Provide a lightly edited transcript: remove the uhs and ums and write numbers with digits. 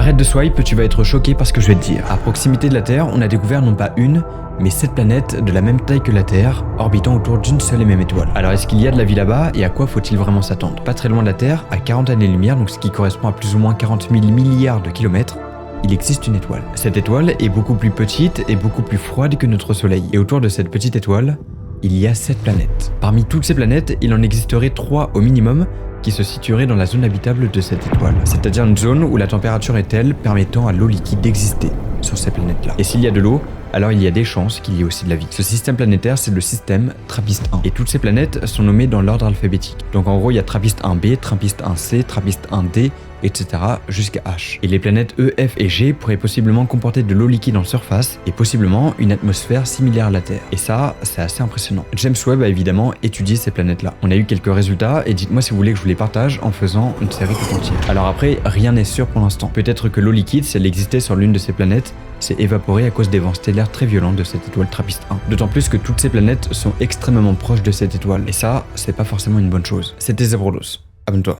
Arrête de swipe, tu vas être choqué par ce que je vais te dire. À proximité de la Terre, on a découvert non pas une, mais 7 planètes de la même taille que la Terre, orbitant autour d'une seule et même étoile. Alors est-ce qu'il y a de la vie là-bas et à quoi faut-il vraiment s'attendre? Pas très loin de la Terre, à 40 années-lumière, donc ce qui correspond à plus ou moins 40 000 milliards de kilomètres, il existe une étoile. Cette étoile est beaucoup plus petite et beaucoup plus froide que notre Soleil. Et autour de cette petite étoile, il y a 7 planètes. Parmi toutes ces planètes, il en existerait 3 au minimum qui se situeraient dans la zone habitable de cette étoile. C'est-à-dire une zone où la température est telle permettant à l'eau liquide d'exister sur ces planètes-là. Et s'il y a de l'eau, alors il y a des chances qu'il y ait aussi de la vie. Ce système planétaire, c'est le système TRAPPIST-1. Et toutes ces planètes sont nommées dans l'ordre alphabétique. Donc en gros, il y a TRAPPIST-1b, TRAPPIST-1c, TRAPPIST-1d, etc. jusqu'à H. Et les planètes E, F et G pourraient possiblement comporter de l'eau liquide en surface et possiblement une atmosphère similaire à la Terre. Et ça, c'est assez impressionnant. James Webb a évidemment étudié ces planètes-là. On a eu quelques résultats et dites-moi si vous voulez que je vous les partage en faisant une série tout entière. Alors après, rien n'est sûr pour l'instant. Peut-être que l'eau liquide, si elle existait sur l'une de ces planètes, s'est évaporée à cause des vents stellaires très violents de cette étoile TRAPPIST-1. D'autant plus que toutes ces planètes sont extrêmement proches de cette étoile. Et ça, c'est pas forcément une bonne chose. C'était Zebrolos. Abonne-toi.